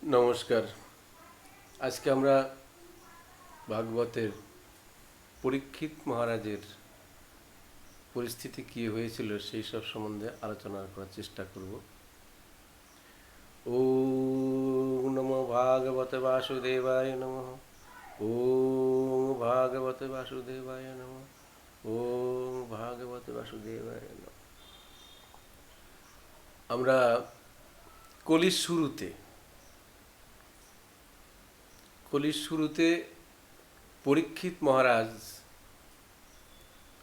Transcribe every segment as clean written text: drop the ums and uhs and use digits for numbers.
নমস্কার। আজকে আমরা ভাগবতের পরীক্ষিত মহারাজের পরিস্থিতি কী হয়েছিল সেই সব সম্বন্ধে আলোচনা করার চেষ্টা করব। ওম নমো ভাগবতে বাসুদেবায় নমঃ। ওম ভাগবতে বাসুদেবায় নমঃ। ওম ভাগবতে বাসুদেবায় নমঃ। আমরা কলির শুরুতে পরীক্ষিত মহারাজ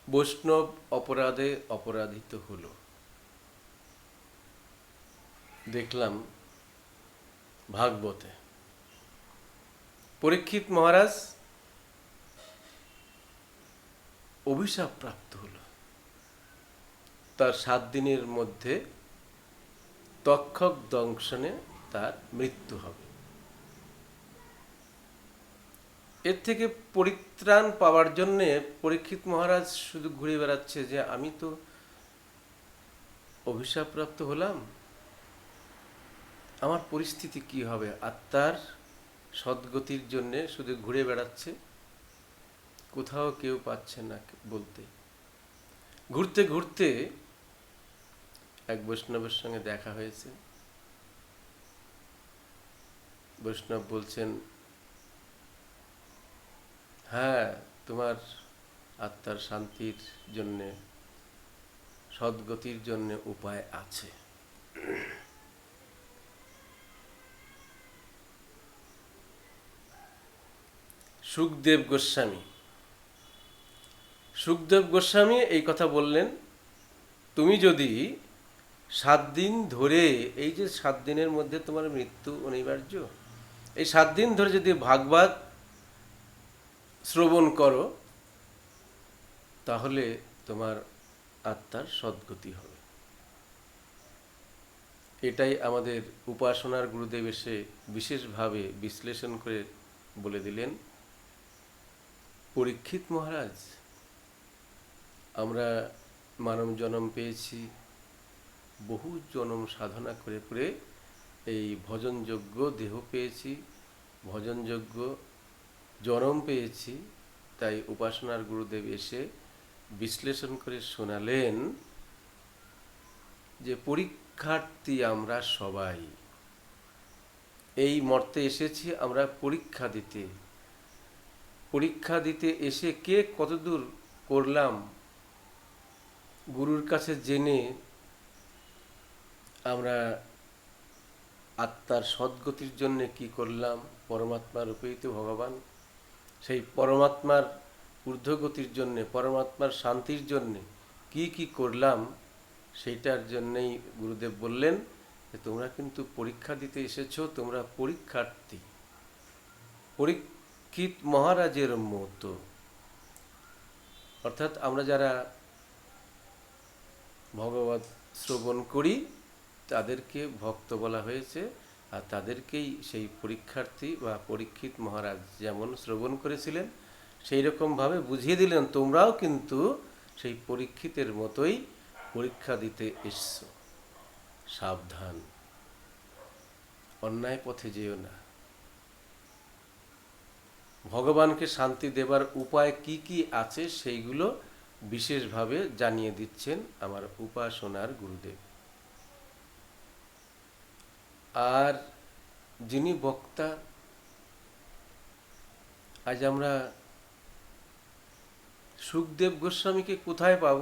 বৈষ্ণব অপরাধে অপরাধিত হল। দেখলাম ভাগবতে পরীক্ষিত মহারাজ অভিশাপ প্রাপ্ত হল। তার 7 দিনের মধ্যে তক্ষক দংশনে তার মৃত্যু হবে। এর থেকে পরিত্রাণ পাওয়ার জন্যে পরীক্ষিত মহারাজ শুধু ঘুরে বেড়াচ্ছে যে আমি তো অভিশাপপ্রাপ্ত হলাম, আমার পরিস্থিতি কি হবে। আত্মার সদ্গতির জন্যে শুধু ঘুরে বেড়াচ্ছে, কোথাও কেউ পাচ্ছে না বলতে। ঘুরতে ঘুরতে এক বৈষ্ণবের সঙ্গে দেখা হয়েছে। বৈষ্ণব বলছেন, হ্যাঁ, তোমার আত্মার শান্তির জন্যে, সদ্গতির জন্যে উপায় আছে। সুখদেব গোস্বামী এই কথা বললেন, তুমি যদি 7 দিন ধরে, এই যে 7 দিনের মধ্যে তোমার মৃত্যু অনিবার্য, এই 7 দিন ধরে যদি ভাগবত শ্রবণ করো তাহলে তোমার আত্মার সদ্গতি হবে। এটাই আমাদের উপাসনার গুরুদেব এসে বিশেষভাবে বিশ্লেষণ করে বলে দিলেন, পরীক্ষিত মহারাজ, আমরা মানব জন্ম পেয়েছি, বহু জন্ম সাধনা করে করে এই ভজনযোগ্য দেহ পেয়েছি, ভজনযোগ্য জন্ম পেয়েছি। তাই উপাসনার গুরুদেব এসে বিশ্লেষণ করে শোনালেন যে পরীক্ষার্থী আমরা সবাই, এই মর্তে এসেছি আমরা পরীক্ষা দিতে এসে কে কতদূর করলাম গুরুর কাছে জেনে আমরা আত্মার সদ্গতির জন্য কি করলাম, পরমাত্মার উপেয়িত ভগবান, সেই পরমাত্মার ঊর্ধ্বগতির জন্যে, পরমাত্মার শান্তির জন্যে কি কি করলাম, সেইটার জন্যেই গুরুদেব বললেন যে তোমরা কিন্তু পরীক্ষা দিতে এসেছো, তোমরা পরীক্ষার্থী, পরীক্ষিত মহারাজের মতো। অর্থাৎ আমরা যারা ভগবত শ্রবণ করি তাদেরকে ভক্ত বলা হয়েছে, আর তাদেরকেই সেই পরীক্ষার্থী বা পরীক্ষিত মহারাজ যেমন শ্রবণ করেছিলেন সেই রকমভাবে বুঝিয়ে দিলেন, তোমরাও কিন্তু সেই পরীক্ষিতের মতোই পরীক্ষা দিতে এসছো। সাবধান, অন্যায় পথে যেও না। ভগবানকে শান্তি দেবার উপায় কি কি আছে সেইগুলো বিশেষভাবে জানিয়ে দিচ্ছেন আমার উপাসনার গুরুদেব। আর যিনি বক্তা, আজ আমরা সুখদেব গোস্বামীকে কোথায় পাব?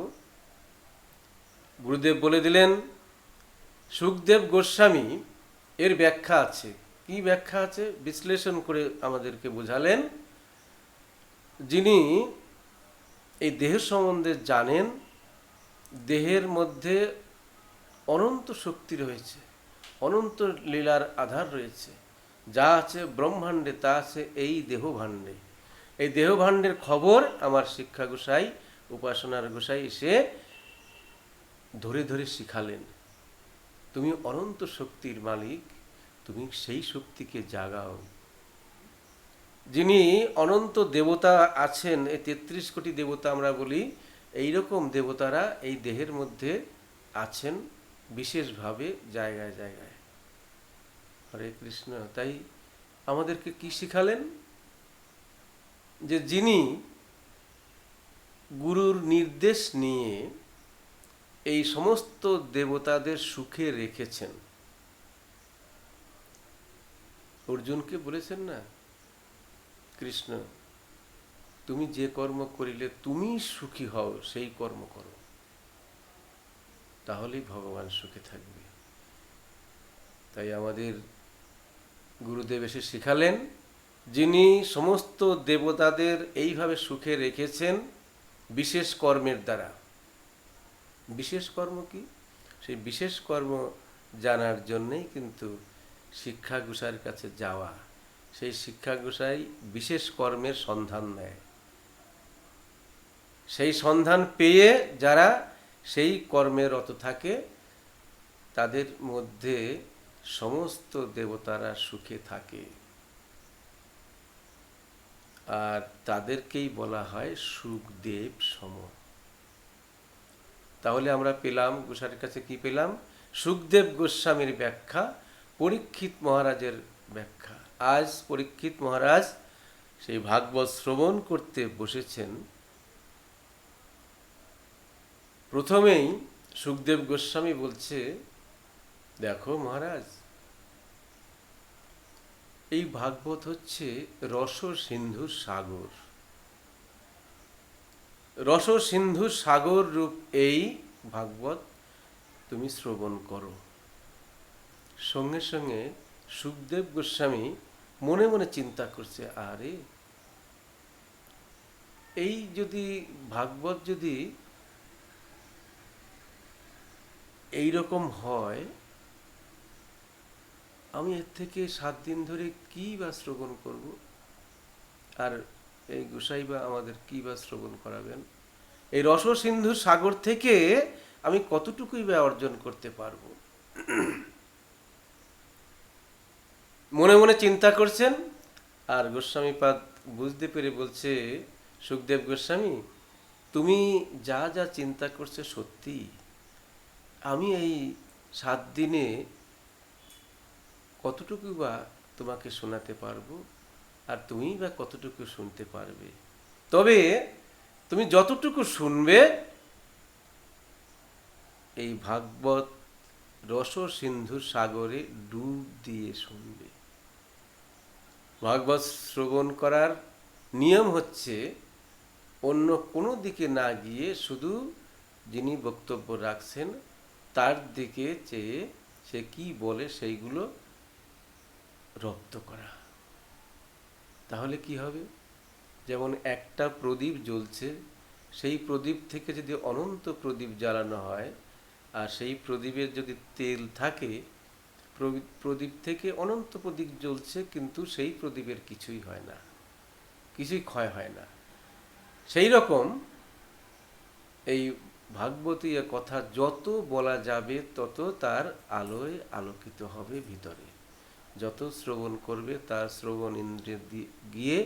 গুরুদেব বলে দিলেন, সুখদেব গোস্বামী এর ব্যাখ্যা আছে। কি ব্যাখ্যা আছে বিশ্লেষণ করে আমাদেরকে বোঝালেন, যিনি এই দেহ সম্বন্ধে জানেন, দেহের মধ্যে অনন্ত শক্তি রয়েছে, অনন্ত লীলার আধার রয়েছে, যা আছে ব্রহ্মাণ্ডে তা আছে এই দেহভাণ্ডে। এই দেহভাণ্ডের খবর আমার শিক্ষা গোসাই, উপাসনার গোসাই এসে ধরে ধরে শিখালেন, তুমি অনন্ত শক্তির মালিক, তুমি সেই শক্তিকে জাগাও। যিনি অনন্ত দেবতা আছেন, এই 33 কোটি দেবতা আমরা বলি, এই রকম দেবতারা এই দেহের মধ্যে আছেন বিশেষভাবে জায়গায় জায়গায়। হরে কৃষ্ণ। তাই আমাদেরকে কি শিখালেন? যে যিনি গুরুর নির্দেশ নিয়ে এই সমস্ত দেবতাদের সুখে রেখেছেন। অর্জুনকে বলেছেন না, কৃষ্ণ তুমি যে কর্ম করিলে তুমি সুখী হও সেই কর্ম করো, তাহলেই ভগবান সুখে থাকবে। তাই আমাদের গুরুদেব এসে শিখালেন, যিনি সমস্ত দেবতাদের এইভাবে সুখে রেখেছেন বিশেষ কর্মের দ্বারা। বিশেষ কর্ম কি? সেই বিশেষ কর্ম জানার জন্যেই কিন্তু শিক্ষাগুসার কাছে যাওয়া। সেই শিক্ষাগুসাই বিশেষ কর্মের সন্ধান দেয়। সেই সন্ধান পেয়ে যারা সেই কর্মে রত থাকে তাদের মধ্যে সমস্ত দেবতারা সুখে থাকে, আর তাদেরকেই বলা হয় সুখদেব সম। তাহলে আমরা পেলাম, গোসাইয়ের কাছে কি পেলাম? সুখদেব গোস্বামীর ব্যাখ্যা, পরীক্ষিত মহারাজের ব্যাখ্যা। আজ পরীক্ষিত মহারাজ সেই ভাগবত শ্রবণ করতে বসেছেন। প্রথমেই সুখদেব গোস্বামী বলছে, দেখো মহারাজ, এই ভাগবত হচ্ছে রস সিন্ধুর সাগর। রস সিন্ধুর সাগর রূপ এই ভাগবত তুমি শ্রবণ করো। সঙ্গে সঙ্গে সুখদেব গোস্বামী মনে মনে চিন্তা করছে, আরে এই যদি ভাগবত যদি এই রকম হয়, আমি এর থেকে 7 দিন ধরে কি বা শ্রবণ করব, আর এই গোসাই বা আমাদের কি বা শ্রবণ করাবেন? এই রস সিন্ধুর সাগর থেকে আমি কতটুকুই বা অর্জন করতে পারবো? মনে মনে চিন্তা করছেন। আর গোস্বামীপাদ বুঝতে পেরে বলছে, সুখদেব গোস্বামী তুমি যা যা চিন্তা করছো সত্যি, আমি এই 7 দিনে কতটুকু বা তোমাকে শোনাতে পারবো, আর তুমি বা কতটুকু শুনতে পারবে? তবে তুমি যতটুকু শুনবে এই ভাগবত রস সিন্ধুর সাগরে ডুব দিয়ে শুনবে। ভাগবত শ্রবণ করার নিয়ম হচ্ছে অন্য কোনো দিকে না গিয়ে শুধু যিনি বক্তব্য রাখছেন তার দিকে চেয়ে সে কি বলে সেইগুলো রপ্ত করা। তাহলে কি হবে? যেমন একটা প্রদীপ জ্বলছে, সেই প্রদীপ থেকে যদি অনন্ত প্রদীপ জ্বালানো হয়, আর সেই প্রদীপের যদি তেল থাকে, প্রদীপ থেকে অনন্ত প্রদীপ জ্বলছে, কিন্তু সেই প্রদীপের কিছুই হয় না, কিছুই ক্ষয় হয় না। সেই রকম এই ভাগবতীয় কথা যত বলা যাবে তত তার আলোয় আলোকিত হবে ভিতরে। যত শ্রবণ করবে তার শ্রবণ ইন্দ্রিয় গিয়ে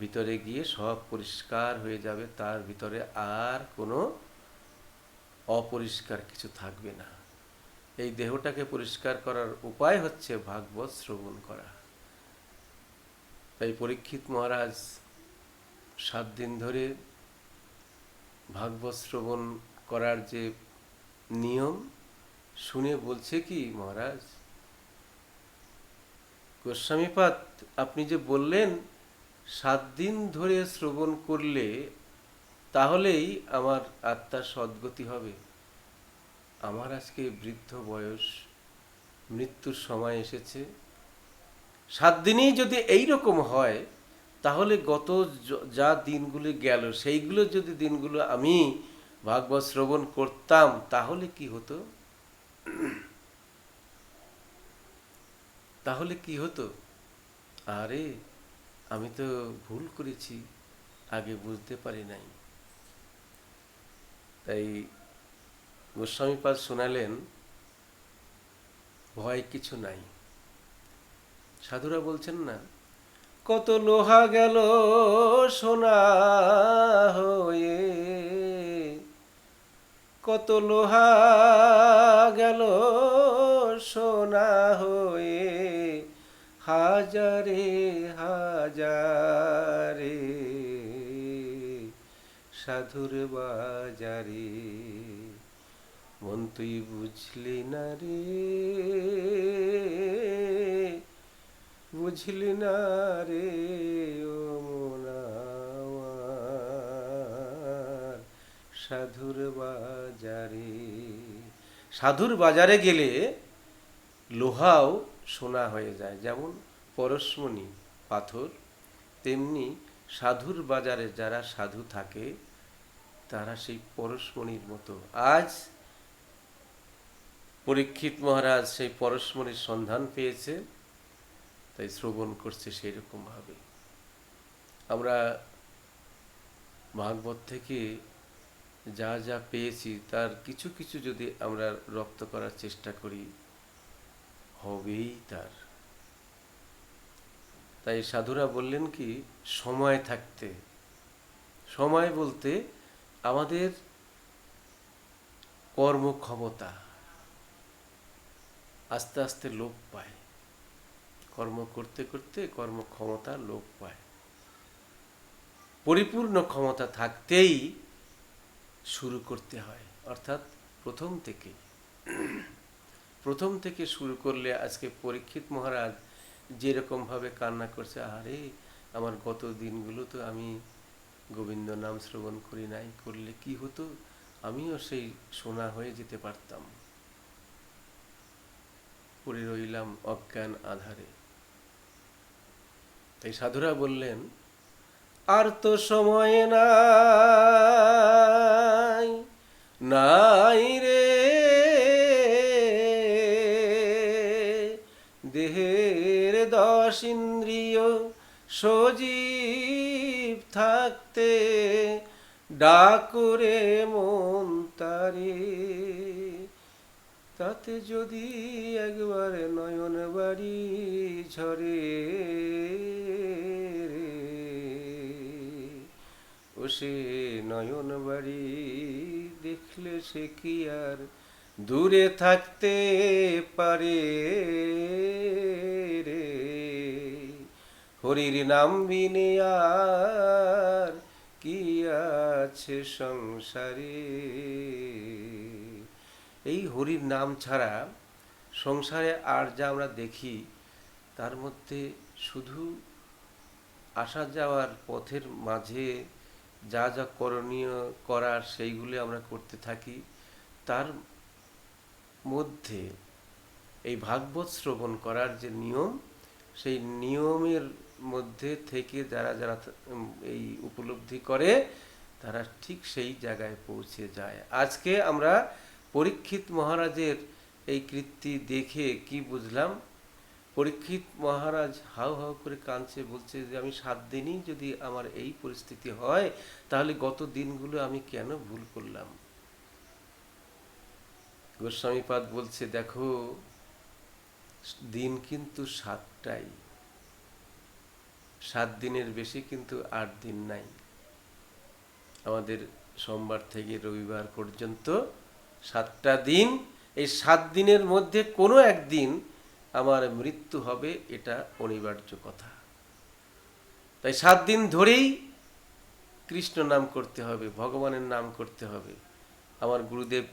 ভিতরে গিয়ে সব পরিষ্কার হয়ে যাবে, তার ভিতরে আর কোনো অপরিষ্কার কিছু থাকবে না। এই দেহটাকে পরিষ্কার করার উপায় হচ্ছে ভাগবত শ্রবণ করা। তাই পরীক্ষিত মহারাজ 7 দিন ধরে ভাগবত শ্রবণ করার যে নিয়ম শুনে বলছে কি, মহারাজ গোস্বামীপাদ আপনি যে বললেন 7 দিন ধরে শ্রবণ করলে তাহলেই আমার আত্মার সদ্গতি হবে। আমার আজকে বৃদ্ধ বয়স, মৃত্যুর সময় এসেছে, 7 দিনেই যদি এই রকম হয়, তাহলে গত যা দিনগুলো গেল সেইগুলো যদি দিনগুলো আমি ভাগবত শ্রবণ করতাম তাহলে কি হতো? তাহলে কি হতো? আরে আমি তো ভুল করেছি, আগে বুঝতে পারি নাই। তাই গোস্বামীপাদ শোনালেন, ভয় কিছু নাই। সাধুরা বলছেন না, কত লোহা গেল সোনা হয়ে, কত লোহা গেল সোনা হয়ে, হাজারে হাজারে সাধুর বাজারে, মন তুই বুঝলি না রে, বুঝলি না রে ও মন আমার, সাধুর বাজারে। সাধুর বাজারে গেলে লোহাও সোনা হয়ে যায়, যেমন পরশমণি পাথর, তেমনি সাধুর বাজারে যারা সাধু থাকে তারা সেই পরশমণির মতো। আজ পরীক্ষিত মহারাজ সেই পরশমণির সন্ধান পেয়েছে, তাই শ্রবণ করছে সেই রকম ভাবে। আমরা ভাগবত থেকে যা যা পেয়েছি তার কিছু কিছু যদি আমরা রপ্ত করার চেষ্টা করি, হবেই তার। তাই সাধুরা বললেন কি, সময় থাকতে, সময় বলতে আমাদের কর্মক্ষমতা আস্তে আস্তে লোপ পায়, কর্ম করতে করতে কর্মক্ষমতা লোপ পায়। পরিপূর্ণ ক্ষমতা থাকতেই শুরু করতে হয়, অর্থাৎ প্রথম থেকে শুরু করলে। আজকে পরীক্ষিত মহারাজ যেরকম ভাবে কান্না করছে, আরে আমার গত দিনগুলো তো আমি গোবিন্দ নাম শ্রবণ করি নাই, করলে কি হতো, আমিও সেই সোনা হয়ে যেতে পারতাম, পড়ে রইলাম অজ্ঞান আধারে। তাই সাধুরা বললেন, আর তো সময় নাই, নাই রে, দেহের 10 ইন্দ্রিয় সজীব থাকতে, ডাকুরে মন তারে, তাতে যদি একবার নয়ন বাড়ি ঝরে রে, ও সে নয়ন বাড়ি দেখলে সে কি আর দূরে থাকতে পারে রে, হরির নাম বিনে আর কি আছে সংসারে। এই হরির নাম ছাড়া সংসারে আর যা আমরা দেখি, তার মধ্যে শুধু আসা যাওয়ার পথের মাঝে যা যা করণীয় করার সেইগুলি আমরা করতে থাকি, তার মধ্যে এই ভাগবত শ্রবণ করার যে নিয়ম, সেই নিয়মের মধ্যে থেকে যারা যারা এই উপলব্ধি করে, তারা ঠিক সেই জায়গায় পৌঁছে যায়। আজকে আমরা পরীক্ষিত মহারাজের এই কীর্তি দেখে কি বুঝলাম, পরীক্ষিত মহারাজ হাউ হাউ করে কাঁদছে, বলছে যে আমি 7 দিনই যদি আমার এই পরিস্থিতি হয়, তাহলে গত দিনগুলো আমি কেন ভুল করলাম। গোস্বামীপাদ বলছে, দেখো দিন কিন্তু 7টাই, 7 দিনের বেশি কিন্তু 8 দিন নাই। আমাদের সোমবার থেকে রবিবার পর্যন্ত 7টা দিন, এই 7 দিনের মধ্যে কোনো একদিন আমার মৃত্যু হবে, এটা অনিবার্য কথা। তাই 7 দিন ধরেই কৃষ্ণ নাম করতে হবে, ভগবানের নাম করতে হবে। আমার গুরুদেব,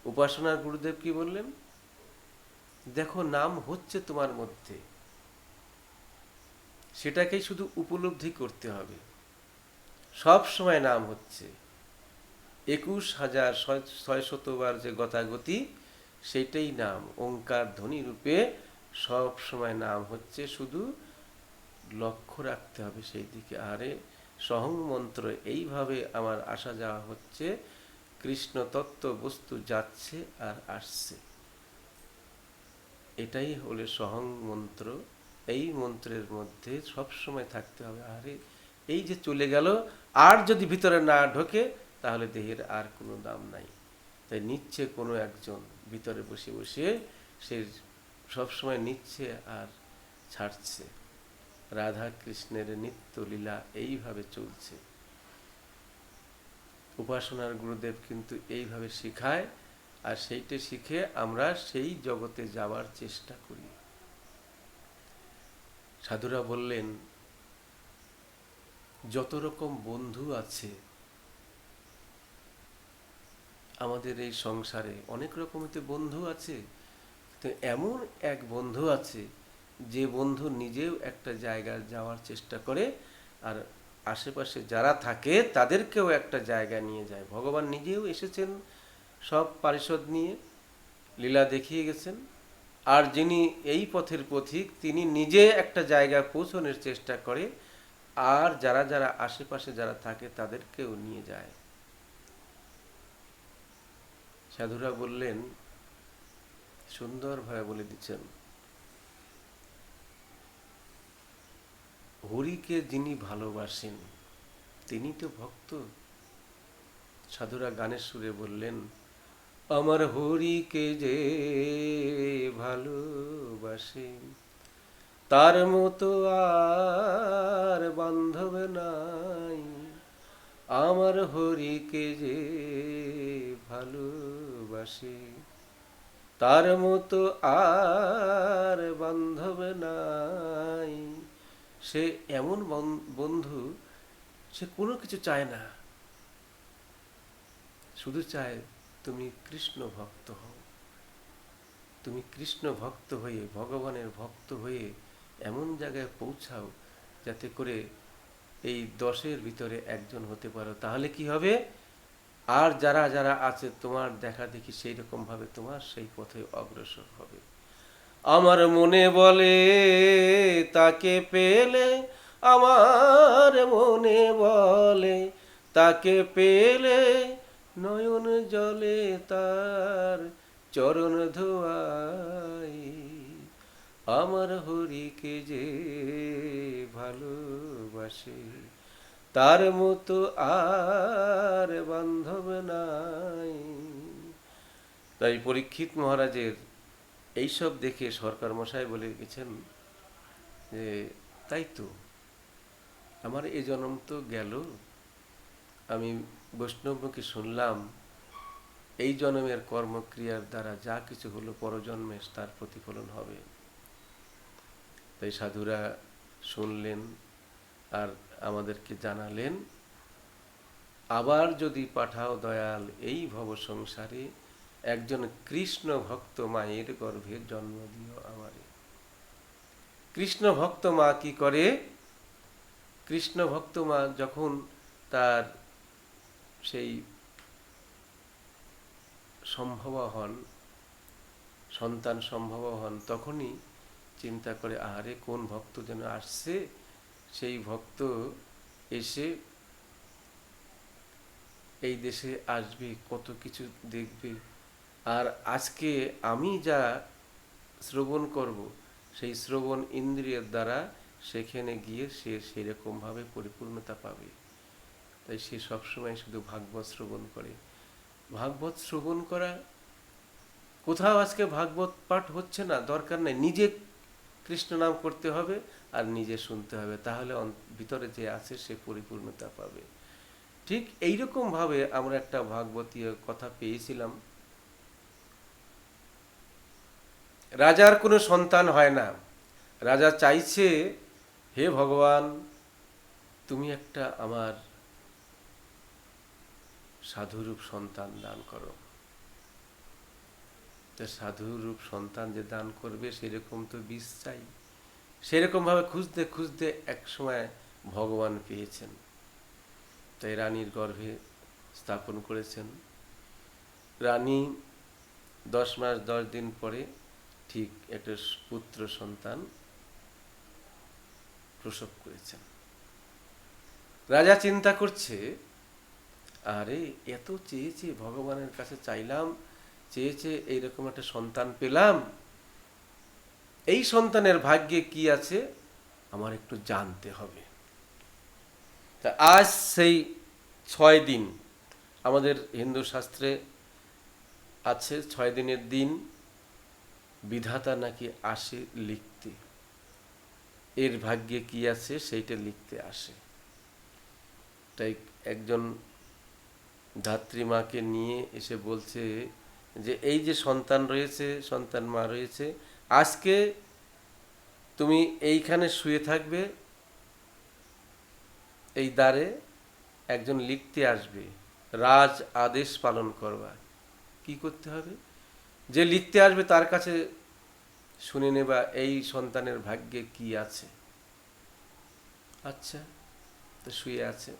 উপাসনার গুরুদেব কি বললেন, দেখো নাম হচ্ছে তোমার মধ্যে, সেটাকেই শুধু উপলব্ধি করতে হবে। সব সময় নাম হচ্ছে, 21,600 বার যে গতাগতি, সেইটাই নাম, ওঙ্কার ধ্বনি রূপে সব সময় নাম হচ্ছে, শুধু লক্ষ্য রাখতে হবে সেই দিকে। আরে সহং মন্ত্র এইভাবে আমার আসা যাওয়া হচ্ছে, কৃষ্ণ তত্ত্ব বস্তু যাচ্ছে আর আসছে, এটাই হলো সহং মন্ত্র। এই মন্ত্রের মধ্যে সব সময় থাকতে হবে। আরে এই যে চলে গেল, আর যদি ভিতরে না ঢোকে, তাহলে দেহের আর কোনো দাম নাই। তাই নিচ্ছে কোনো একজন ভিতরে বসে বসে, সে সবসময় নিচ্ছে আর ছাড়ছে। রাধা কৃষ্ণের নিত্য লীলা এইভাবে চলছে। উপাসনার গুরুদেব কিন্তু এইভাবে শিখায়, আর সেইটা শিখে আমরা সেই জগতে যাওয়ার চেষ্টা করি। সাধুরা বললেন, যত রকম বন্ধু আছে আমাদের এই সংসারে, অনেক রকমের তো বন্ধু আছে, তো এমন এক বন্ধু আছে যে বন্ধু নিজেও একটা জায়গায় যাওয়ার চেষ্টা করে, আর আশেপাশে যারা থাকে তাদেরকেও একটা জায়গায় নিয়ে যায়। ভগবান নিজেও এসেছেন সব পারিষদ নিয়ে, লীলা দেখিয়ে গেছেন। আর যিনি এই পথের পথিক, তিনি নিজে একটা জায়গায় পৌঁছানোর চেষ্টা করে, আর যারা যারা আশেপাশে যারা থাকে তাদেরকেও নিয়ে যায়। সাধুরা বললেন, সুন্দরভাবে বলে দিচ্ছেন, হরিকে যিনি ভালোবাসেন তিনি তো ভক্ত। সাধুরা গানের সুরে বললেন, আমার হরিকে যে ভালোবাসে তার মতো আর বান্ধব নাই। আমার হরিকে যে ভালোবাসে তার মতো আর বান্ধব নাই। সে এমন বন্ধু, সে কোনো কিছু চায় না, শুধু চায় তুমি কৃষ্ণ ভক্ত হও। তুমি কৃষ্ণ ভক্ত হয়ে, ভগবানের ভক্ত হয়ে এমন জায়গায় পৌঁছাও যাতে করে এই 10-এর ভিতরে একজন হতে পারো। তাহলে কি হবে, আর যারা যারা আছে তোমার দেখা দেখি সেই রকম ভাবে তোমার সেই পথে অগ্রসর হবে। আমার মনে বলে তাকে পেলে, আমার মনে বলে তাকে পেলে, নয়ন জলে তার চরণ ধোয়াই। আমার হরিকে যে ভালোবাসে তার মতো আর বান্ধব নাই। তাই পরীক্ষিত মহারাজের এইসব দেখে সরকার মশাই বলে গেছেন যে তাই তো, আমার এ জন্ম তো গেল, আমি বৈষ্ণবকে শুনলাম, এই জন্মের কর্মক্রিয়ার দ্বারা যা কিছু হলো পরজন্মে তার প্রতিফলন হবে। তাই সাধুরা শুনলেন আর আমাদেরকে জানালেন, আবার যদি পাঠাও দয়াল এই ভব সংসারে, একজন কৃষ্ণ ভক্ত মায়ের গর্ভে জন্ম দিও আমারে। কৃষ্ণ ভক্ত মা কি করে, কৃষ্ণ ভক্ত মা যখন তার সেই সম্ভব হন, সন্তান সম্ভব হন, তখনই চিন্তা করে, আহারে কোন ভক্ত যেন আসছে, সেই ভক্ত এসে এই দেশে আসবে, কত কিছু দেখবে, আর আজকে আমি যা শ্রবণ করব সেই শ্রবণ ইন্দ্রিয়ের দ্বারা সেখানে গিয়ে সে সেরকমভাবে পরিপূর্ণতা পাবে। তাই সে সবসময় শুধু ভাগবত শ্রবণ করে। ভাগবত শ্রবণ করা, কোথাও আজকে ভাগবত পাঠ হচ্ছে না, দরকার নেই, নিজে কৃষ্ণ নাম করতে হবে আর নিজে শুনতে হবে, তাহলে ভিতরে যে আছে সে পরিপূর্ণতা পাবে। ঠিক এইরকম ভাবে আমরা একটা ভাগবতীয় কথা পেয়েছিলাম। রাজার কোনো সন্তান হয় না, রাজা চাইছে, হে ভগবান তুমি একটা আমার সাধুরূপ সন্তান দান করো। তা সাধুরূপ সন্তান যে দান করবে সেরকম তো বীজ চাই। সেরকম ভাবে খুঁজতে খুঁজতে এক সময় ভগবান পেয়েছেন, তাই রানীর গর্ভে স্থাপন করেছেন। রানী 10 মাস 10 দিন পরে ঠিক একটা পুত্র সন্তান প্রসব করেছেন। রাজা চিন্তা করছে, আরে এত চেয়েছে, ভগবানের কাছে চাইলাম, চেয়েছে এইরকম একটা সন্তান পেলাম, এই সন্তানের ভাগ্যে কি আছে আমার একটু জানতে হবে। তা আজ সেই 6 দিন আমাদের হিন্দু শাস্ত্রে আছে, 6 দিনের দিন বিধাতা নাকি আসে লিখতে, এর ভাগ্যে কি আছে সেইটা লিখতে আসে। তাই একজন ধাত্রীমাকে নিয়ে এসে বলছে যে এই যে সন্তান রয়েছে, সন্তান মা রয়েছে, আজকে তুমি এইখানে শুয়ে থাকবে, এই দ্বারে একজন লিখতে আসবে, রাজ আদেশ পালন করবা। কি করতে হবে? যে লিখতে আসবে তার কাছে শুনে নেবা এই সন্তানের ভাগ্যে কি আছে। আচ্ছা, তো শুয়ে আছে।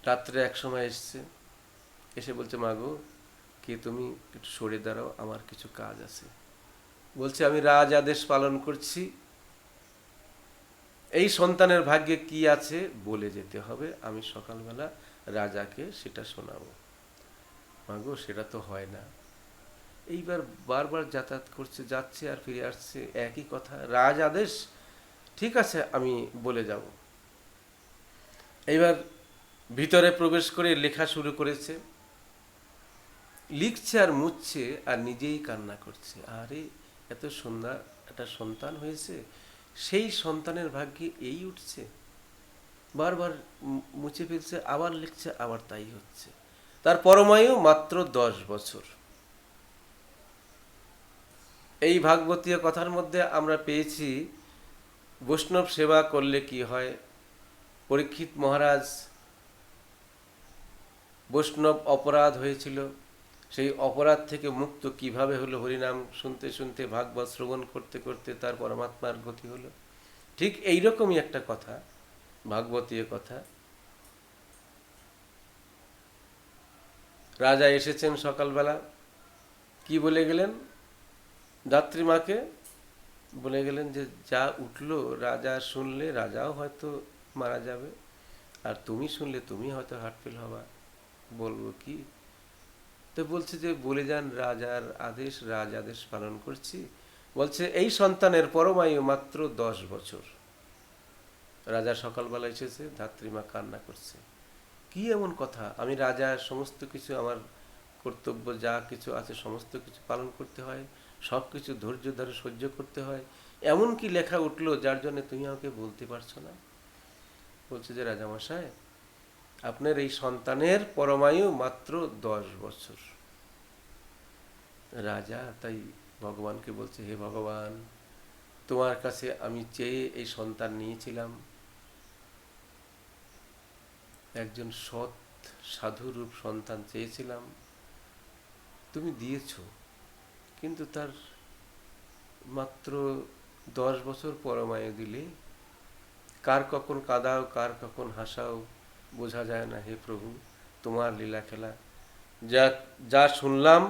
রাত্রে এক সময় এসছে, এসে বলছে, মা গো, কে তুমি? একটু সরে দাঁড়াও, আমার কিছু কাজ আছে। বলছে, আমি রাজ আদেশ পালন করছি, এই সন্তানের ভাগ্যে কি আছে বলে যেতে হবে, আমি সকালবেলা রাজাকে সেটা শোনাবো। মা গো, সেটা তো হয় না। এইবার বারবার যাতায়াত করছে, যাচ্ছে আর ফিরে আসছে, একই কথা, রাজ আদেশ, ঠিক আছে আমি বলে যাব। এইবার ভিতরে প্রবেশ করে লেখা শুরু করেছে, লিখছে আর মুছছে আর নিজেই কান্না করছে। আরে, এত সুন্দর একটা সন্তান হয়েছে, সেই সন্তানের ভাগ্যে এই উঠছে। বারবার মুছে ফেলছে, আবার লিখছে, আবার তাই হচ্ছে। তার পরমায়ু মাত্র 10 বছর। এই ভাগবতীয় কথার মধ্যে আমরা পেয়েছি বৈষ্ণব সেবা করলে কি হয়। পরীক্ষিত মহারাজ বৈষ্ণব অপরাধ হয়েছিল, সেই অপরাধ থেকে মুক্ত কিভাবে হলো? হরিনাম শুনতে শুনতে, ভাগবত শ্রবণ করতে করতে তার পরমাত্মার গতি হলো। ঠিক এইরকমই একটা কথা, ভাগবতীয় কথা। রাজা এসেছেন সকালবেলা, কি বলে গেলেন? দাত্রীমাকে বলে গেলেন যে যা উঠলো, রাজা শুনলে রাজাও হয়তো মারা যাবে, আর তুমি শুনলে তুমি হয়তো হার্টফেল হবা। বলবো কি? তো বলছে যে বলে যান, রাজার আদেশ, রাজ আদেশ পালন করছি। বলছে এই সন্তানের পরমায়ু মাত্র 10 বছর। রাজা সকালবেলা এসেছে, ধাত্রীমা কান্না করছে। কি এমন কথা? আমি রাজা, সমস্ত কিছু আমার কর্তব্য যা কিছু আছে সমস্ত কিছু পালন করতে হয়, সব কিছু ধৈর্য ধরে সহ্য করতে হয়, এমন কি লেখা উঠলো যার জন্য তুমি আমাকে বলতে পারছো না? বলছে যে রাজামশাই, আপনার এই সন্তানের পরমায়ু মাত্র 10 বছর। রাজা তাই ভগবানকে বলছে, হে ভগবান, তোমার কাছে আমি চেয়ে এই সন্তান নিয়েছিলাম, একজন সৎ সাধুরূপ সন্তান চেয়েছিলাম, তুমি দিয়েছ, কিন্তু তার মাত্র 10 বছর পরমায়ু দিলে। কার কখন কাঁদাও, কার কখন হাসাও, বোঝা যায় না। হে প্রভু, তোমার লীলা খেলা। যা যা শুনলাম,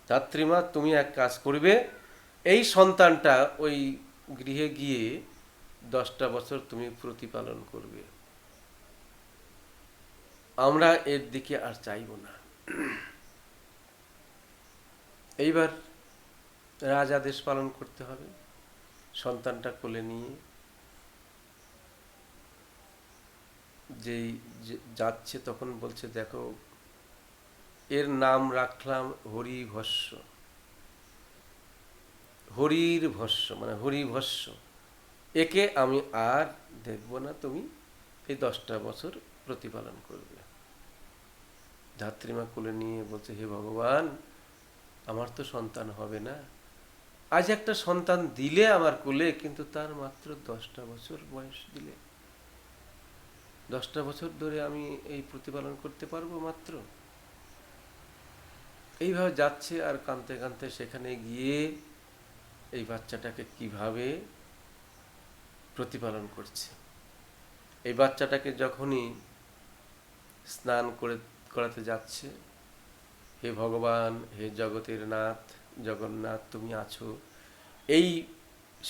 ধাত্রীমা তুমি এক কাজ করবে, এই সন্তানটা ওই গৃহে গিয়ে 10টা বছর তুমি প্রতিপালন করবে, আমরা এর দিকে আর চাইব না। এইবার রাজ আদেশ পালন করতে হবে। সন্তানটা কোলে নিয়ে যেই যাচ্ছে, তখন বলছে, দেখো, এর নাম রাখলাম হরিভস্য। হরির ভস্য মানে হরিভস্য। একে আমি আর দেখব না, তুমি এই 10টা বছর প্রতিপালন করবে। ধাত্রীমা কোলে নিয়ে বলছে, হে ভগবান, আমার তো সন্তান হবে না। আজ একটা সন্তান দিলে আমার কোলে, কিন্তু তার মাত্র 10টা বছর বয়স দিলে। 10টা বছর ধরে আমি এই প্রতিপালন করতে পারবো মাত্র? এইভাবে যাচ্ছে আর কাঁদতে কাঁদতে সেখানে গিয়ে এই বাচ্চাটাকে কিভাবে প্রতিপালন করছে। এই বাচ্চাটাকে যখনই স্নান করাতে যাচ্ছে, হে ভগবান, হে জগতের নাথ, জগন্নাথ তুমি আছো, এই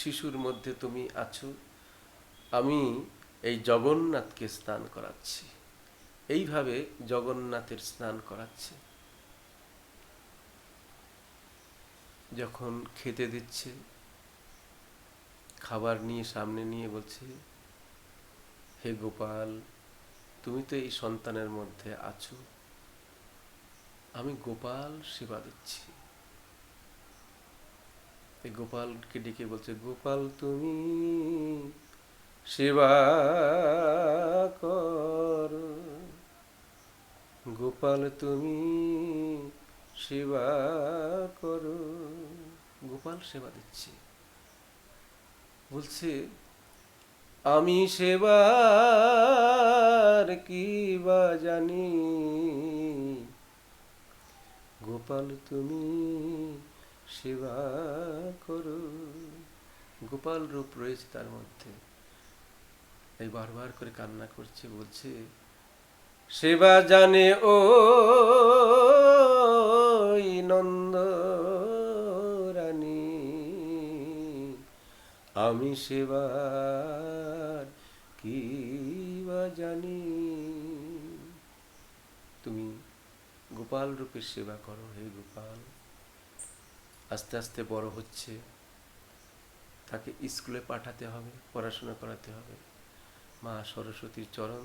শিশুর মধ্যে তুমি আছো, আমি এই জগন্নাথকে স্নান করাচ্ছি। এইভাবে জগন্নাথের স্নান করাচ্ছে। যখন খেতে দিচ্ছে, খাবার নিয়ে সামনে নিয়ে বলছে, হে গোপাল, তুমি তো এই সন্তানের মধ্যে আছো, আমি গোপাল সেবা দিচ্ছি। এই গোপালকে ডেকে বলছে, গোপাল তুমি সেবা কর, গোপাল তুমি সেবা করো। গোপাল সেবা দিচ্ছি। বলছে, আমি সেবার কি বা জানি, গোপাল তুমি সেবা করো। গোপাল রূপ রয়েছে তার মধ্যে, এই বারবার করে কান্না করছে, বলছে, সেবা জানে ও নন্দ রানী, আমি সেবার কি বা জানি। তুমি গোপাল রূপের সেবা করো হে গোপাল। আস্তে আস্তে বড় হচ্ছে, তাকে স্কুলে পাঠাতে হবে, পড়াশোনা করাতে হবে। মা সরস্বতীর চরণ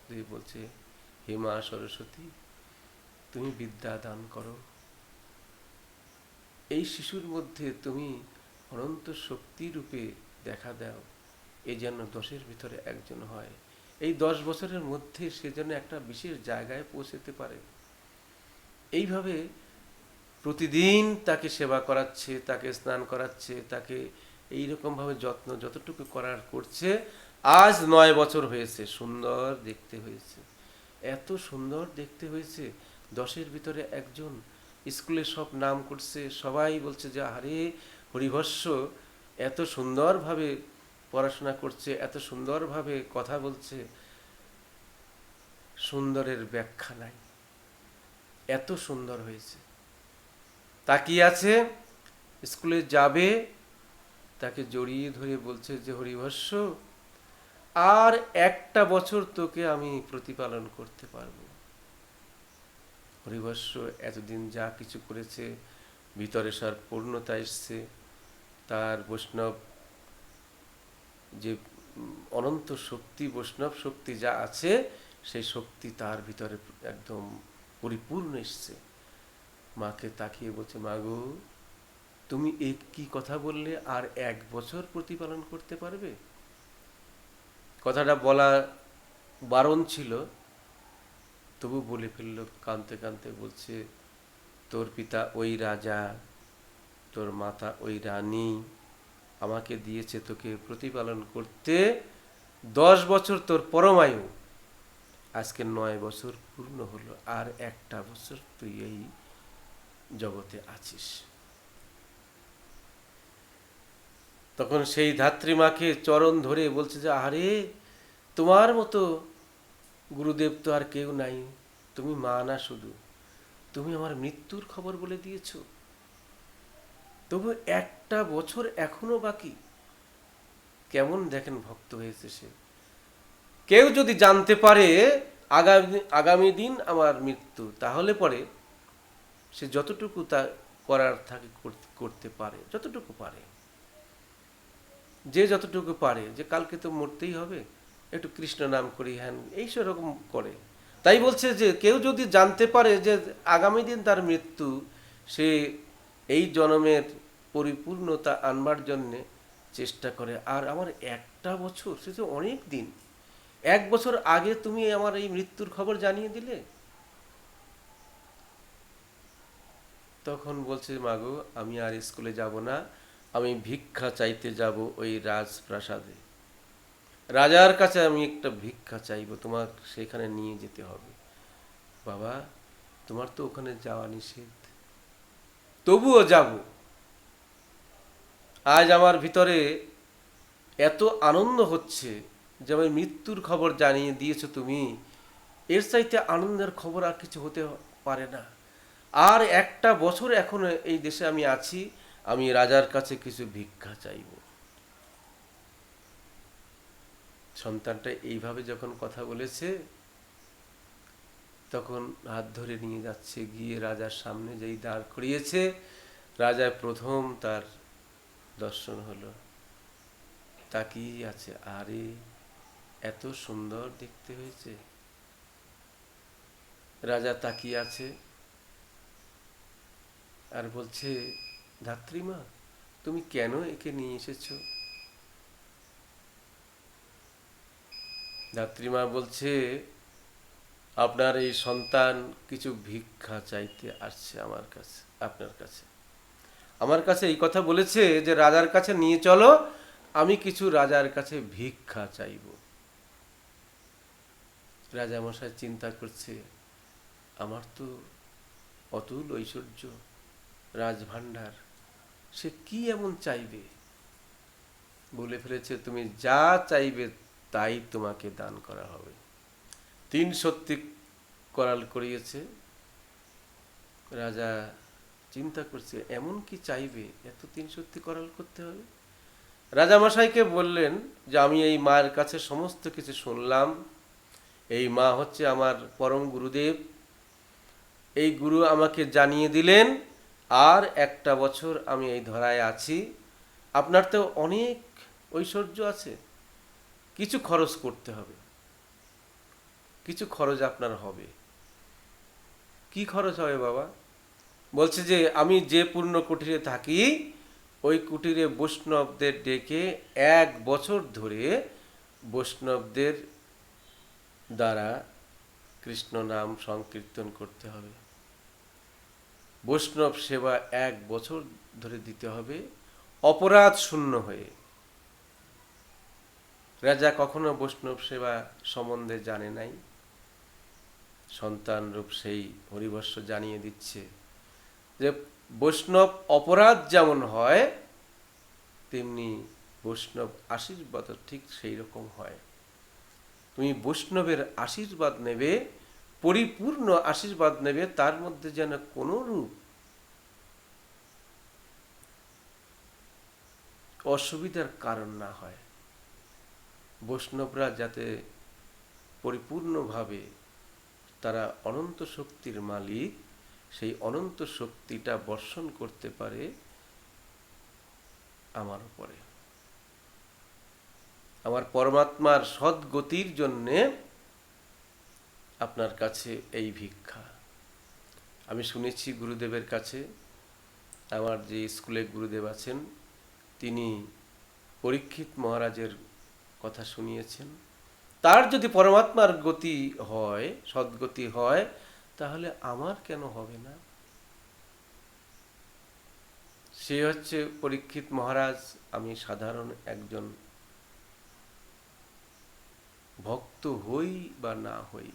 দিয়ে বলছে, হে মা সরস্বতী, তুমি বিদ্যা দান করো, এই শিশুর মধ্যে তুমি অনন্ত শক্তি রূপে দেখা দাও, এ যেন 10-এর ভিতরে একজন হয়, এই 10 বছরের মধ্যে সে যেন একটা বিশেষ জায়গায় পৌঁছতে পারে। এইভাবে প্রতিদিন তাকে সেবা করাচ্ছে, তাকে স্নান করাচ্ছে, তাকে এইরকমভাবে যত্ন যতটুকু করার করছে। আজ 9 বছর হয়েছে, সুন্দর দেখতে হয়েছে, এত সুন্দর দেখতে হয়েছে, 10-এর ভিতরে একজন। স্কুলে সব নাম করছে, সবাই বলছে যে আরে হরিবর্ষ এত সুন্দরভাবে পড়াশোনা করছে, এত সুন্দরভাবে কথা বলছে, সুন্দরের ব্যাখ্যা নাই, এত সুন্দর হয়েছে। তাকিয়ে আছে, স্কুলে যাবে, তাকে জড়িয়ে ধরে বলছে যে হরিবর্ষ আর একটা বছর তোকে আমি প্রতিপালন করতে পারবো। হরিবর্ষ এতদিন যা কিছু করেছে, ভিতরে সার পূর্ণতা এসছে, তার বৈষ্ণব যে অনন্ত শক্তি, বৈষ্ণব শক্তি যা আছে, সেই শক্তি তার ভিতরে একদম পরিপূর্ণ এসছে। মাকে তাকিয়ে বলছে, মা গো, তুমি এই কি কথা বললে, আর 1 বছর প্রতিপালন করতে পারবে? কথাটা বলা বারণ ছিল, তবু বলে ফেলল কাঁদতে কাঁদতে। বলছে, তোর পিতা ওই রাজা, তোর মাতা ওই রানী, আমাকে দিয়েছে তোকে প্রতিপালন করতে। 10 বছর তোর পরমায়ু, আজকে 9 বছর পূর্ণ হলো, আর একটা বছর তুই এই জগতে আছিস। তখন সেই ধাত্রীমাকে চরণ ধরে বলছে যে আরে তোমার মতো গুরুদেব তো আর কেউ নাই, তুমি মা না শুধু, তুমি আমার মৃত্যুর খবর বলে দিয়েছ, তবু একটা বছর এখনো বাকি। কেমন দেখেন ভক্ত হয়েছে সে। কেউ যদি জানতে পারে আগামী দিন আমার মৃত্যু, তাহলে পরে সে যতটুকু তা করার থাকে করতে পারে, যতটুকু পারে, যে যতটুকু পারে, যে কালকে তো মরতেই হবে, একটু কৃষ্ণ নাম করি, হ্যান এই সেরকম করে। তাই বলছে যে কেউ যদি জানতে পারে যে আগামী দিন তার মৃত্যু, সে এই জন্মের পরিপূর্ণতা আনবার জন্যে চেষ্টা করে। আর আমার একটা বছর, সে তো অনেক দিন, 1 বছর আগে তুমি আমার এই মৃত্যুর খবর জানিয়ে দিলে। তখন বলছে, মাগো, আমি আর স্কুলে যাব না, আমি ভিক্ষা চাইতে যাব ওই রাজপ্রাসাদে, রাজার কাছে আমি একটা ভিক্ষা চাইব, তোমার সেখানে নিয়ে যেতে হবে। বাবা, তোমার তো ওখানে যাওয়া নিষেধ, তবুও যাব। আজ আমার ভিতরে এত আনন্দ হচ্ছে যে আমার মৃত্যুর খবর জানিয়ে দিয়েছো তুমি, এর চাইতে আনন্দের খবর আর কিছু হতে পারে না। আর একটা বছর এখনো এই দেশে আমি আছি, আমি রাজার কাছে কিছু ভিক্ষা চাইব। সন্তানটা এইভাবে যখন কথা বলেছে, তখন হাত ধরে নিয়ে যাচ্ছে, গিয়ে রাজার সামনে যেই দাঁড় করিয়েছে, রাজার প্রথম তার দর্শন হলো। তাকিয়ে আছে, আরে এত সুন্দর দেখতে হয়েছে। রাজা তাকিয়ে আছে আর বলছে, ধাত্রীমা, তুমি কেন একে নিয়ে এসেছো? ধাত্রীমা বলছে, আপনার এই সন্তান কিছু ভিক্ষা চাইতে আসছে আমার কাছে, আপনার কাছে। আমার কাছে এই কথা বলেছে যে রাজার কাছে নিয়ে চলো, আমি কিছু রাজার কাছে ভিক্ষা চাইব। রাজামশাই চিন্তা করছে, আমার তো অতুল ঐশ্বর্য, রাজভাণ্ডার, সে কি এমন চাইবে? বলে ফেলেছে, তুমি যা চাইবে তাই তোমাকে দান করা হবে। 3 সত্যি করাল করিয়েছে। রাজা চিন্তা করছে, এমন কি চাইবে এত 3 সত্যি করাল করতে হবে? রাজামশাইকে বললেন যে আমি এই মায়ের কাছে সমস্ত কিছু শুনলাম, এই মা হচ্ছে আমার পরম গুরুদেব, এই গুরু আমাকে জানিয়ে দিলেন আর 1টা বছর আমি এই ধরায় আছি, আপনার তো অনেক ঐশ্বর্য আছে, কিছু খরচ করতে হবে, কিছু খরচ আপনার হবে। কি খরচ হবে বাবা? বলছে যে আমি যে পূর্ণ কুটিরে থাকি, ওই কুটিরে বৈষ্ণবদের ডেকে 1 বছর ধরে বৈষ্ণবদের দ্বারা কৃষ্ণ নাম সংকীর্তন করতে হবে, বৈষ্ণব সেবা 1 বছর ধরে দিতে হবে, অপরাধ শূন্য হয়ে। রাজা কখনো বৈষ্ণব সেবা সম্বন্ধে জানে নাই, সন্তান রূপ সেই হরিবর্ষ জানিয়ে দিচ্ছে যে বৈষ্ণব অপরাধ যেমন হয় তেমনি বৈষ্ণব আশীর্বাদ ঠিক সেই রকম হয়। তুমি বৈষ্ণবের আশীর্বাদ নেবে, পরিপূর্ণ আশীর্বাদ নেবে, তার মধ্যে যেন কোনো রূপ অসুবিধার কারণ না হয়। বৈষ্ণবরা যাতে পরিপূর্ণভাবে, তারা অনন্ত শক্তির মালিক, সেই অনন্ত শক্তিটা বর্ষণ করতে পারে আমার উপরে। আমার পরমাত্মার সদ্গতির জন্যে আপনার কাছে এই ভিক্ষা। আমি শুনেছি গুরুদেবের কাছে, আমার যে স্কুলে গুরুদেব আছেন তিনি পরীক্ষিত মহারাজের কথা শুনিয়েছেন, তার যদি পরমাত্মার গতি হয়, সদ্গতি হয়, তাহলে আমার কেন হবে না? সে হচ্ছে পরীক্ষিত মহারাজ, আমি সাধারণ একজন ভক্ত হই বা না হই,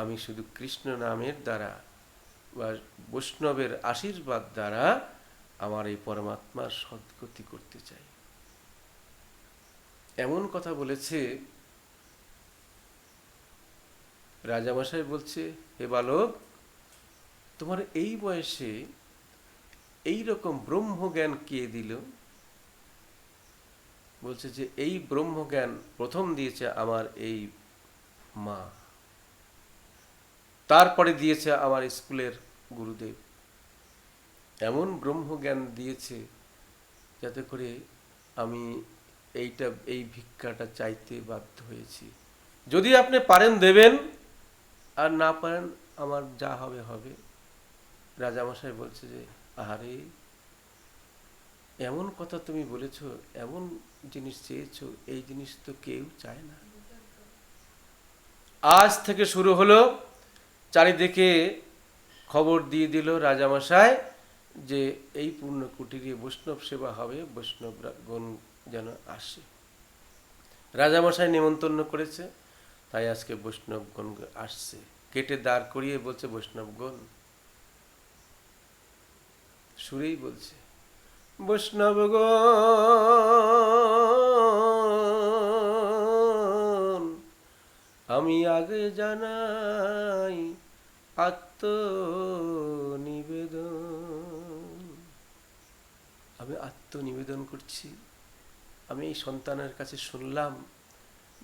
আমি শুধু কৃষ্ণ নামের দ্বারা বা বৈষ্ণবের আশীর্বাদ দ্বারা আমার এই পরমাত্মার সদ্গতি করতে চাই। এমন কথা বলেছে। রাজামশাই বলছে, হে বালক, তোমার এই বয়সে এই রকম ব্রহ্মজ্ঞান কে দিল? বলছে যে এই ব্রহ্মজ্ঞান প্রথম দিয়েছে আমার এই মা, তারপরে দিয়েছে আমার স্কুলের গুরুদেব। এমন ব্রহ্মজ্ঞান দিয়েছে যাতে করে আমি এই ভিক্ষাটা চাইতে বাধ্য হয়েছি। যদি আপনি পারেন দেবেন, আর না পারেন আমার যা হবে হবে। রাজামশাই বলছে যে আহারে, এমন কথা তুমি বলেছ, এমন জিনিস চেয়েছো, এই জিনিস তো কেউ চায় না। আজ থেকে শুরু হলো, চারিদিকে খবর দিয়ে দিল রাজামশাই যে এই পূর্ণ কুটিরে বৈষ্ণব সেবা হবে, বৈষ্ণবগণ যেন আসে। রাজামশাই নিমন্ত্রণ করেছে, তাই আজকে বৈষ্ণবগণ আসছে। কেটে দাঁড় করিয়ে বলছে, বৈষ্ণবগণ, সুরেই বলছে, বৈষ্ণবগণ আমি আগে জানাই আত্মনিবেদন। আমি আত্মনিবেদন করছি। আমি এই সন্তানের কাছে শুনলাম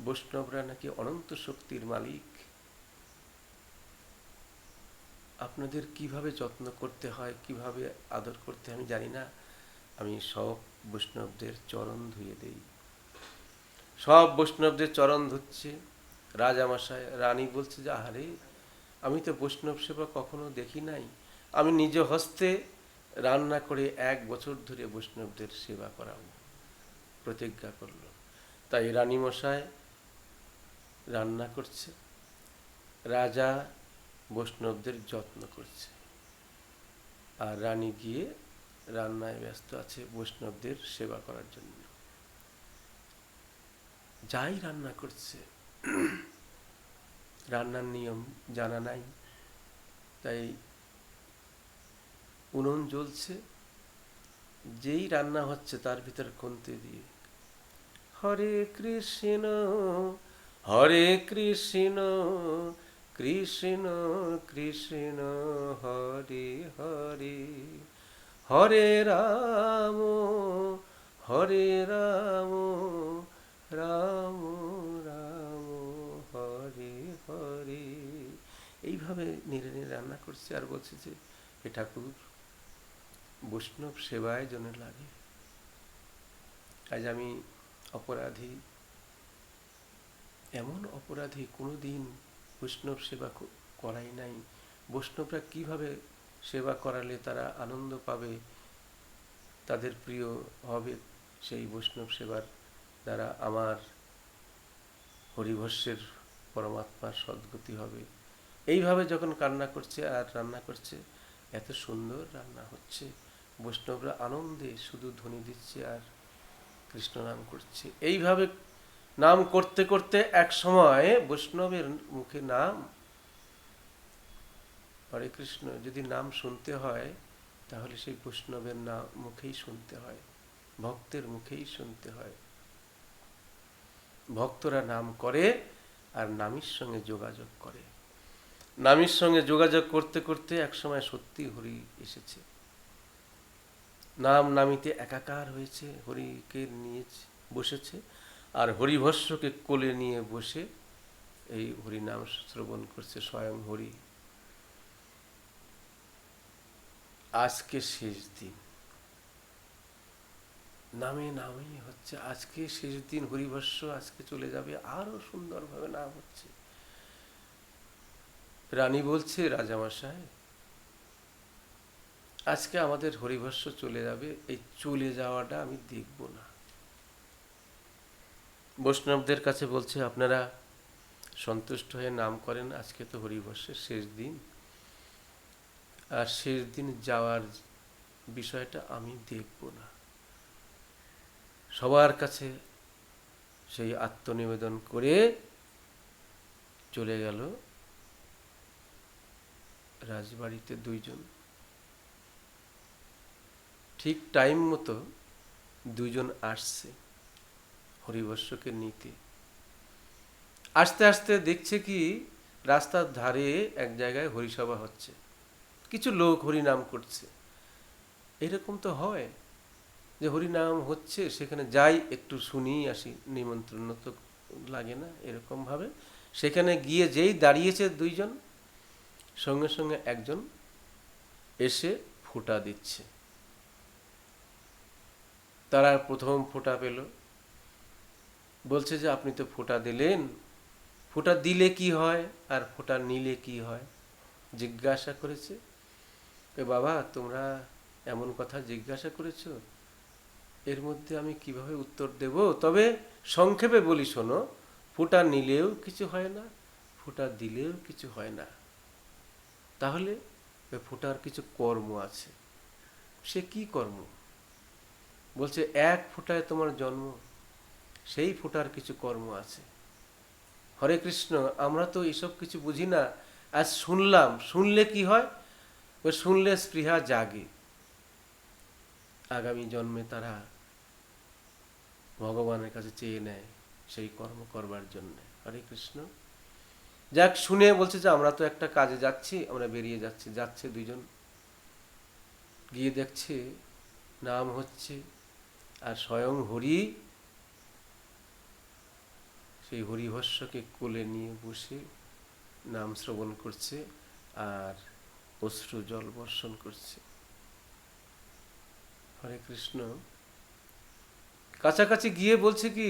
বৈষ্ণবরা নাকি অনন্ত শক্তির মালিক। আপনাদের কিভাবে যত্ন করতে হয়, কিভাবে আদর করতে হয় আমি জানি না। আমি সব বৈষ্ণবদের চরণ ধুয়ে দেই। সব বৈষ্ণবদের চরণ ধুচ্ছে। রাজামশাই, রানী বলছে যে আহারে, আমি তো বৈষ্ণব সেবা কখনো দেখি নাই। আমি নিজ হস্তে রান্না করে 1 বছর ধরে বৈষ্ণবদের সেবা করাবো, প্রতিজ্ঞা করল। তাই রানীমশাই রান্না করছে, রাজা বৈষ্ণবদের যত্ন করছে, আর রানী গিয়ে রান্নায় ব্যস্ত আছে বৈষ্ণবদের সেবা করার জন্য। যাই রান্না করছে, রান্নার নিয়ম জানা নাই, তাই উনুন জ্বলছে, যেই রান্না হচ্ছে তার ভিতরে খুন্তি দিয়ে হরে কৃষ্ণ হরে কৃষ্ণ কৃষ্ণ কৃষ্ণ হরে হরে হরে রাম রাম রাম রাম হরে হরে, এইভাবে নেড়ে নেড়ে রান্না করছে আর বলছে যে এ ঠাকুর বৈষ্ণব সেবায় যেন লাগে। আজ আমি অপরাধী, এমন অপরাধী, কোনোদিন বৈষ্ণব সেবা করাই নাই। বৈষ্ণবরা কিভাবে সেবা করালে তারা আনন্দ পাবে, তাদের প্রিয় হবে, সেই বৈষ্ণব সেবার দ্বারা আমার হরিভস্যের পরমাত্মার সদ্গতি হবে। এইভাবে যখন কান্না করছে আর রান্না করছে, এত সুন্দর রান্না হচ্ছে, বৈষ্ণবরা আনন্দে শুধু ধ্বনি দিচ্ছে আর কৃষ্ণ নাম করছে। এইভাবে নাম করতে করতে এক সময় বৈষ্ণবের মুখে নাম, হরে কৃষ্ণ যদি নাম শুনতে হয় তাহলে সেই বৈষ্ণবের নাম মুখেই শুনতে হয়, ভক্তের মুখেই শুনতে হয়। ভক্তরা নাম করে আর নামীর সঙ্গে যোগাযোগ করে। নামীর সঙ্গে যোগাযোগ করতে করতে একসময় সত্যি হরি এসেছে, নাম নামিতে একাকার হয়েছে, হরিকে নিয়ে বসেছে আর হরিভস্যকে কোলে নিয়ে বসে এই হরি নাম শ্রবণ করছে স্বয়ং হরি। আজকে শেষ দিন, নামে নামেই হচ্ছে, আজকে শেষ দিন, হরিভস্য আজকে চলে যাবে, আরো সুন্দরভাবে নাম হচ্ছে। রানী বলছে রাজামশাই আজকে আমাদের হরিভস্য চলে যাবে, এই চলে যাওয়াটা আমি দেখব না। বৈষ্ণবদের কাছে বলছে আপনারা সন্তুষ্ট হয়ে নাম করেন, আজকে তো হরিভস্যের শেষ দিন, আর শেষ দিন যাওয়ার বিষয়টা আমি দেখব না। সবার কাছে সেই আত্মনিবেদন করে চলে গেল রাজবাড়িতে দুইজন। ঠিক টাইম মতো দুইজন আসছে হরিভস্যকে নিতে। আস্তে আস্তে দেখছে কি রাস্তার ধারে এক জায়গায় হরিসভা হচ্ছে, কিছু লোক হরিনাম করছে। এরকম তো হয় যে হরিনাম হচ্ছে সেখানে যাই একটু শুনি আসি, নিমন্ত্রণ তো লাগে না, এরকম ভাবে সেখানে গিয়ে যেই দাঁড়িয়েছে দুইজন, সঙ্গে সঙ্গে একজন এসে ফোঁটা দিচ্ছে। তারা প্রথম ফোঁটা পেল, বলছে যে আপনি তো ফোঁটা দিলেন, ফোঁটা দিলে কি হয় আর ফোঁটা নিলে কি হয় জিজ্ঞাসা করেছে। বাবা তোমরা এমন কথা জিজ্ঞাসা করেছো, এর মধ্যে আমি কিভাবে উত্তর দেব, তবে সংক্ষেপে বলি শোনো, ফোঁটা নিলেও কিছু হয় না, ফোঁটা দিলেও কিছু হয় না। তাহলে ফোঁটার কিছু কর্ম আছে। সে কি কর্ম? বলছে এক ফোঁটায় তোমার জন্ম, সেই ফোঁটার কিছু কর্ম আছে। হরে কৃষ্ণ, আমরা তো এসব কিছু বুঝি না, আজ শুনলাম, শুনলে কি হয়? শুনলে স্পৃহা জাগে, আগামী জন্মে তারা ভগবানের কাছে চেয়ে নেয় সেই কর্ম করবার জন্য। হরে কৃষ্ণ। যাক, শুনে বলছে যে আমরা তো একটা কাজে যাচ্ছি, আমরা বেরিয়ে যাচ্ছি। যাচ্ছে দুইজন, গিয়ে দেখছে নাম হচ্ছে আর স্বয়ং হরি সেই হরিভস্যকে কোলে নিয়ে বসে নাম শ্রবণ করছে আর অশ্রু জল বর্ষণ করছে। হরে কৃষ্ণ। কাছাকাছি গিয়ে বলছে কি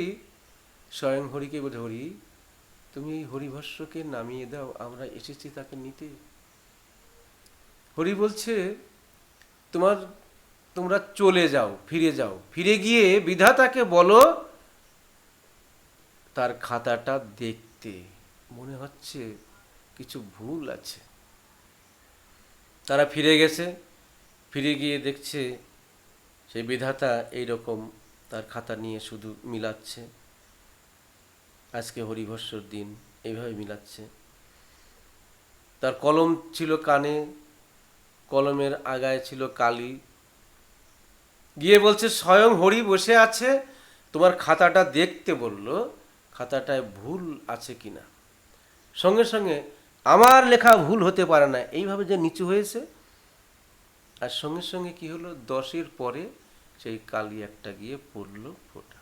স্বয়ং হরিকে, বলে হরি তুমি এই হরিভস্যকে নামিয়ে দাও, আমরা এসেছি তাকে নিতে। হরি বলছে তোমরা চলে যাও, ফিরে যাও, ফিরে গিয়ে বিধাতাকে বলো তার খাতাটা দেখতে, মনে হচ্ছে কিছু ভুল আছে। তারা ফিরে গেছে, ফিরে গিয়ে দেখছে সেই বিধাতা এইরকম তার খাতা নিয়ে শুধু মিলাচ্ছে, আজকে হরিভস্যর দিন, এইভাবে মিলাচ্ছে। তার কলম ছিল কানে, কলমের আগায় ছিল কালি, গিয়ে বলছে স্বয়ং হরি বসে আছে, তোমার খাতাটা দেখতে বলল, খাতাটায় ভুল আছে কিনা। সঙ্গে সঙ্গে আমার লেখা ভুল হতে পারে না, এইভাবে যে নিচু হয়েছে, আর সঙ্গে সঙ্গে কি হলো, 10-এর পরে সেই কালি একটা গিয়ে পড়ল ফোঁটা।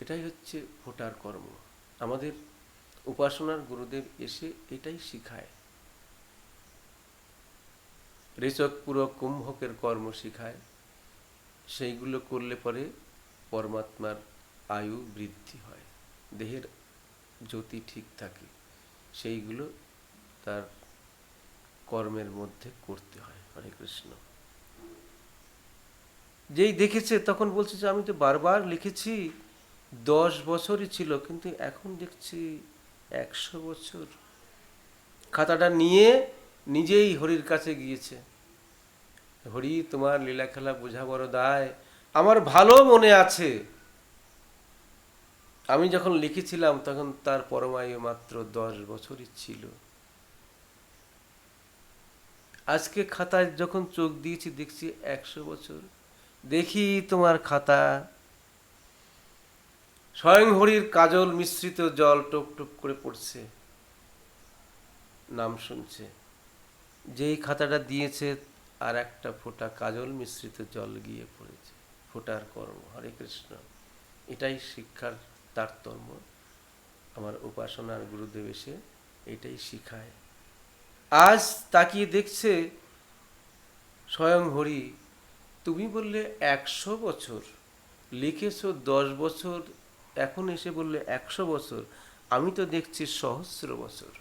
এটাই হচ্ছে ফোঁটার কর্ম। আমাদের উপাসনার গুরুদেব এসে এটাই শিখায়, রেচক পুরক কুম্ভকের কর্ম শিখায়। সেইগুলো করলে পরে পরমাত্মার আয়ু বৃদ্ধি হয়, দেহের জ্যোতি ঠিক থাকে, সেইগুলো তার কর্মের মধ্যে করতে হয়। হরে কৃষ্ণ। যেই দেখেছে তখন বলছে যে আমি তো বারবার লিখেছি, 10 বছরই ছিল, কিন্তু এখন দেখছি 100 বছর। খাতাটা নিয়ে নিজেই হরির কাছে গিয়েছে। হরি, তোমার লীলা খেলা বোঝা বড় দায়, আমার ভালো মনে আছে আমি যখন লিখেছিলাম তখন তার পরমায়ু মাত্র 10 বছরই ছিল। আজকে খাতায় যখন চোখ দিয়েছি দেখছি 100 বছর। দেখি তোমার খাতা, স্বয়ং হরির কাজল মিশ্রিত জল টপ টপ করে পড়ছে, নাম শুনছে। যেই খাতাটা দিয়েছে আর একটা ফোঁটা কাজল মিশ্রিত জল গিয়ে পড়েছে। ফোঁটার কর্ম। হরে কৃষ্ণ। এটাই শিক্ষার তারতম্য। আমার উপাসনার গুরুদেব এসে এটাই শিখায়। আজ তাকিয়ে দেখছে স্বয়ং হরি, তুমি বললে 100 বছর, লিখেছ 10 বছর, এখন এসে বললে 100 বছর, আমি তো দেখছি সহস্র বছর,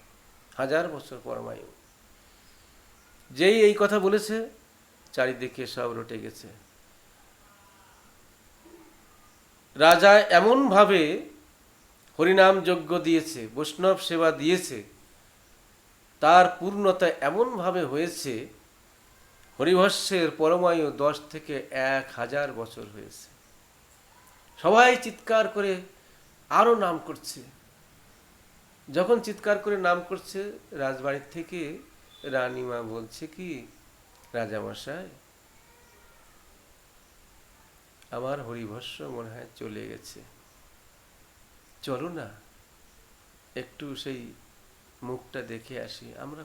1000 বছর পরমায়ু। যেই এই কথা বলেছে চারিদিকে সব রটে গেছে। রাজা এমনভাবে হরিনাম যজ্ঞ দিয়েছে, বৈষ্ণব সেবা দিয়েছে, তার পূর্ণতা এমনভাবে হয়েছে, হরিভস্যের পরমায়ু 10 থেকে 1000 বছর হয়েছে। সবাই চিৎকার করে আরো নাম করছে। যখন চিৎকার করে নাম করছে, রাজবাড়ির থেকে রানীমা বলছে কি, রাজামশাই, আমার হরিভস্য মনে হয় চলে গেছে, চলো না একটু সেই মুখটা দেখে আসি। আমরা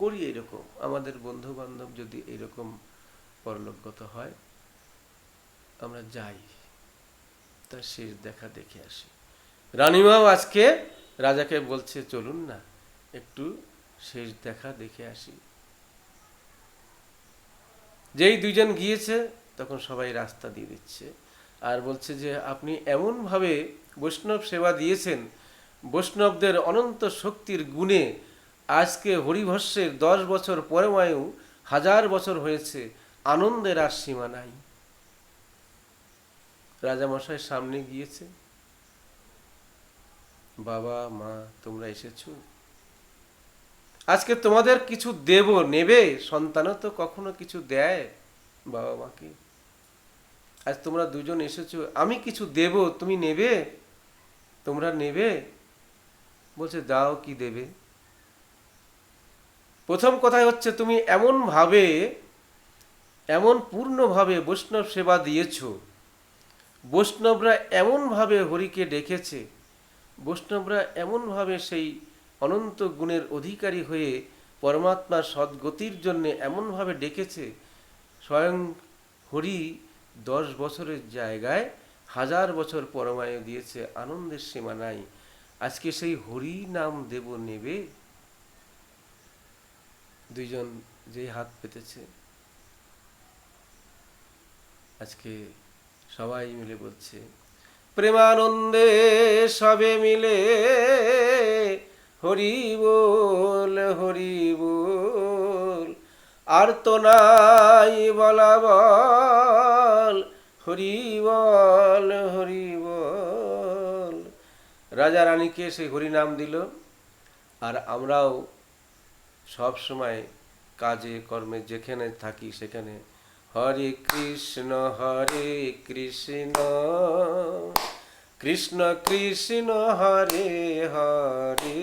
করি এরকম, আমাদের বন্ধু বান্ধব যদি এরকম পরলোকগত হয়, আমরা যাই, তার শেষ দেখা দেখে আসি। রানীমাও আজকে রাজাকে বলছে চলুন না একটু শেষ দেখা দেখে আসি। যেই দুইজন গিয়েছে তখন সবাই রাস্তা দিয়ে দিচ্ছে আর বলছে যে আপনি এমনভাবে বৈষ্ণব সেবা দিয়েছেন, বৈষ্ণবদের অনন্ত শক্তির গুণে আজকে হরিভস্যের 10 বছর পরমায়ু 1000 বছর হয়েছে, আনন্দের আর সীমা নাই। রাজামশাই সামনে গিয়েছে, বাবা মা তোমরা এসেছো, আজকে তোমাদের কিছু দেব, নেবে? সন্তানও তো কখনো কিছু দেয় বাবা মাকে। আজ তোমরা দুজন এসেছো, আমি কিছু দেব, তুমি নেবে? তোমরা নেবে? বলছে দাও, কি দেবে? প্রথম কথা হচ্ছে তুমি এমনভাবে, এমন পূর্ণভাবে বৈষ্ণব সেবা দিয়েছ, বৈষ্ণবরা এমনভাবে হরিকে ডেকেছে, বৈষ্ণবরা এমনভাবে সেই অনন্ত গুণের অধিকারী হয়ে পরমাত্মার সদ্গতির জন্য এমনভাবে ডেকেছে, স্বয়ং হরি 10 বছরের জায়গায় 1000 বছর পরমায়ু দিয়েছে, আনন্দের সীমা নাই। আজকে সেই হরি নাম দেব, নেবে? দুইজন যেই হাত পেতেছে, আজকে সবাই মিলে বলছে প্রেমানন্দে সবে মিলে হরি বল, হরি বল, আর তো নাই বলা বল, হরি বল, হরি বল। রাজা রানীকে সেই হরি নাম দিল। আর আমরাও সব সময় কাজে কর্মে যেখানে থাকি সেখানে হরে কৃষ্ণ কৃষ্ণ কৃষ্ণ হরে হরে,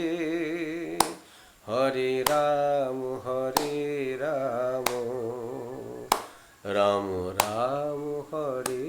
হরে রাম রাম রাম হরে